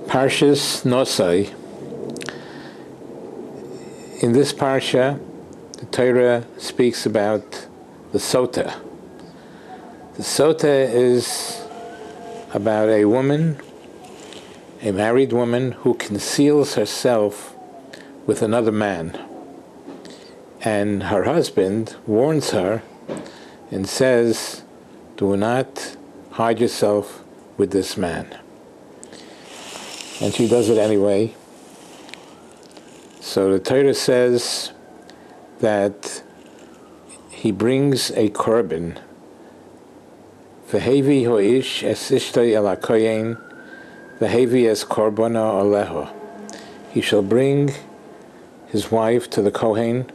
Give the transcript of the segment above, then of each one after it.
Parshas Nasoh. In this parsha, the Torah speaks about the sotah. The sotah is about a woman, a married woman, who conceals herself with another man. And her husband warns her and says, do not hide yourself with this man. And she does it anyway. So the Torah says that he brings a korban. V'hevi ho'ish es ishtoi el hakohen, v'hevi es korbono aleho. He shall bring his wife to the Kohen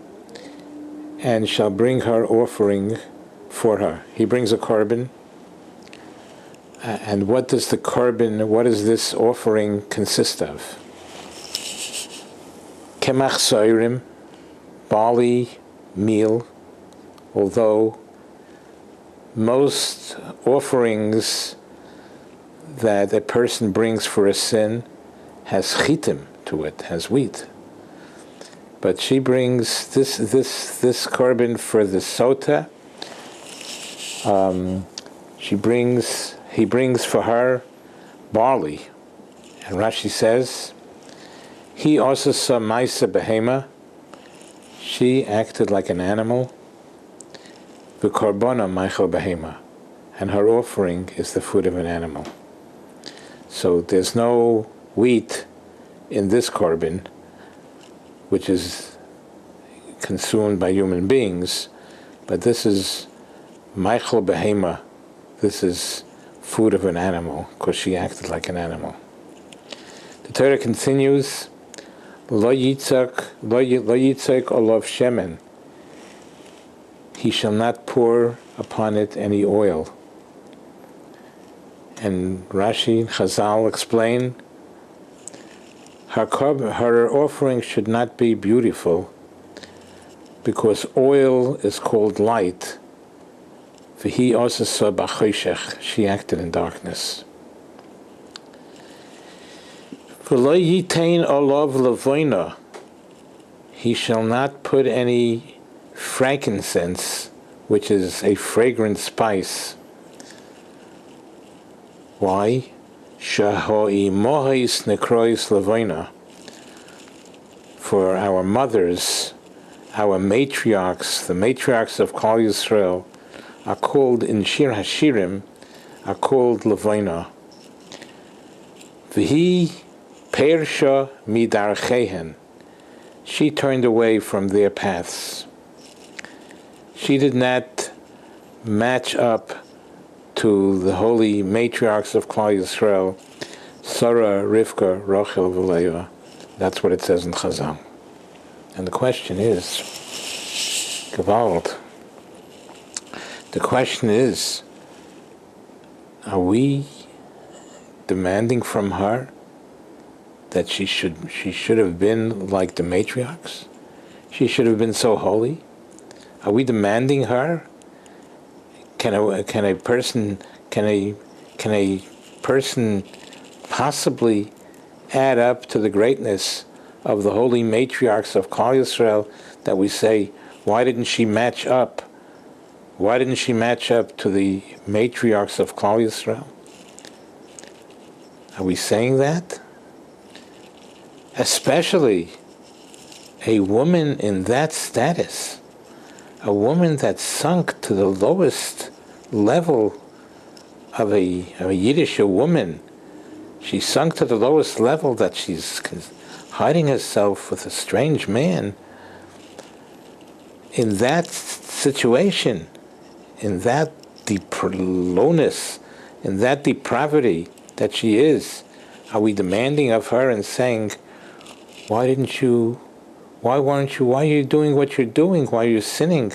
and shall bring her offering for her. He brings a korban. And what does the korban, what does this offering consist of? Kemach soirim, barley meal, although most offerings that a person brings for a sin has chitim to it, has wheat. But she brings this korban for the sotah. He brings for her barley. And Rashi says, he also saw Maisa Behema. She acted like an animal. The Korbona Michael Behema. And her offering is the food of an animal. So there's no wheat in this korban, which is consumed by human beings, but this is Michael Behema. This is food of an animal, because she acted like an animal. The Torah continues, Lo yitzak olav shemen. He shall not pour upon it any oil. And Rashi and Chazal explain, her offering should not be beautiful, because oil is called light. He also saw b'choshech. She acted in darkness. V'lo yitain olav levoina. He shall not put any frankincense, which is a fragrant spice. Why? Shahoi mohis nekrois levoina. For our mothers, our matriarchs, the matriarchs of Klal Yisrael, are called in Shir Hashirim, are called Levoina. V'hi persha midarchehen. She turned away from their paths. She did not match up to the holy matriarchs of Klal Yisrael, Sarah, Rivka, Rachel, V'Leah. That's what it says in Chazal. And the question is, Gewalt. The question is, are we demanding from her that she should have been like the matriarchs? She should have been so holy? Are we demanding her? Can a person possibly add up to the greatness of the holy matriarchs of Klal Yisrael that we say, why didn't she match up? Why didn't she match up to the matriarchs of Klal Yisrael? Are we saying that? Especially a woman in that status, a woman that sunk to the lowest level of a Yiddish woman. She sunk to the lowest level that she's hiding herself with a strange man. In that situation, in that lowness, in that depravity that she is, are we demanding of her and saying, why are you doing what you're doing? Why are you sinning?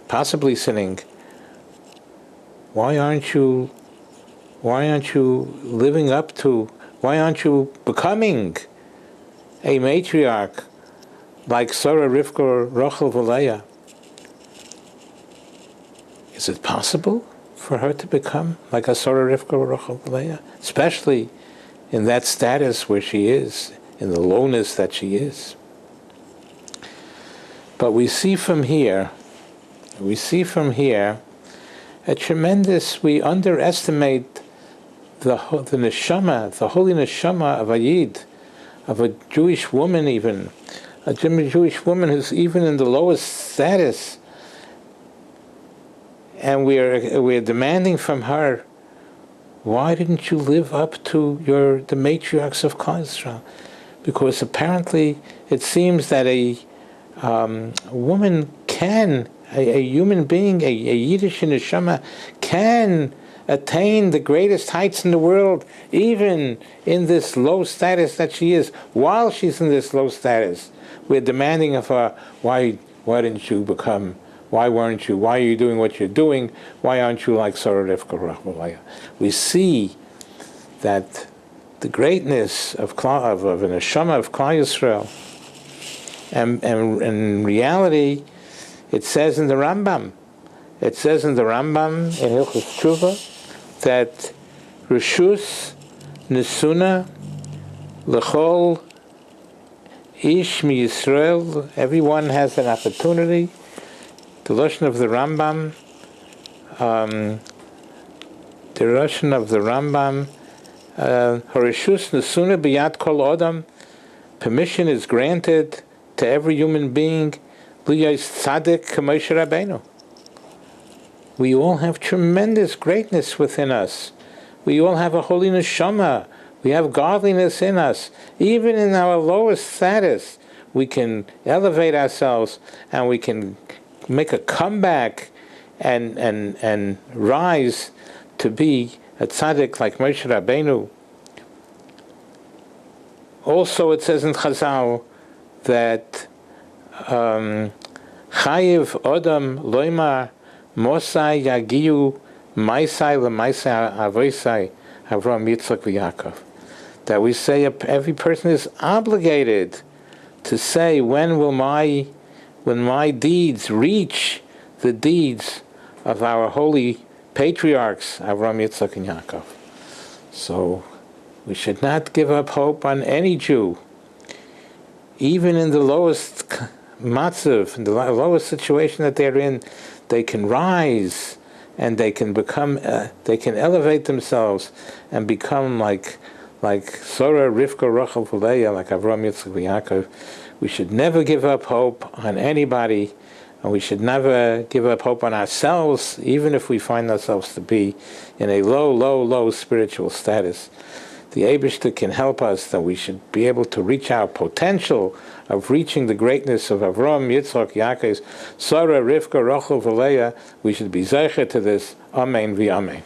Possibly sinning. Why aren't you living up to, why aren't you becoming a matriarch like Sarah, Rivka, Rachel, V'Leah? Is it possible for her to become like a Sarah, Rivka, Rachel, V'Leah? Especially in that status where she is, in the lowness that she is. But we see from here a tremendous, we underestimate the neshama, the holy neshama of a Yid, of a Jewish woman even, a Jewish woman who's even in the lowest status. And we're demanding from her, why didn't you live up to the matriarchs of Klal Yisrael? Because apparently it seems that a woman can, a human being, a Yiddish neshama, can attain the greatest heights in the world, even in this low status that she is. While she's in this low status, we're demanding of her, why didn't you become, why are you doing what you're doing? Why aren't you like Sarah Rivka Rachel? We see that the greatness of a neshama of Klal Yisrael, and in reality, it says in the Rambam, in Hilchos Tshuva, that Rishus Nesuna L'chol Ish Mi Yisrael, everyone has an opportunity. The Lashon of the Rambam, Harishus Nesuna B'yad Kol Adam, permission is granted to every human being, L'yos Tzadik K'Moshe Rabbeinu. We all have tremendous greatness within us. We all have a holy neshama. We have godliness in us. Even in our lowest status, we can elevate ourselves and we can make a comeback and rise to be a tzaddik like Moshe Rabbeinu. Also, it says in Chazal that Chayiv Odam Loimar Mosai Yagiu Maisai LeMaisai Avoisai Avram Yitzchak v'Yakov. That we say every person is obligated to say, when will my deeds reach the deeds of our holy patriarchs Avram, Yitzchak, and Yaakov. So we should not give up hope on any Jew, even in the lowest matzav, in the lowest situation that they're in. They can rise and they can become, they can elevate themselves and become like Sarah, Rivka, Rachel, Leah, like Avram, Yitzchak, Yaakov. We should never give up hope on anybody, and we should never give up hope on ourselves, even if we find ourselves to be in a low spiritual status. The Eibishter can help us, that we should be able to reach our potential of reaching the greatness of Avram, Yitzchak, Yaakov, Sarah, Rivka, Rachel, Leah. We should be zeicher to this. Amen v'amen.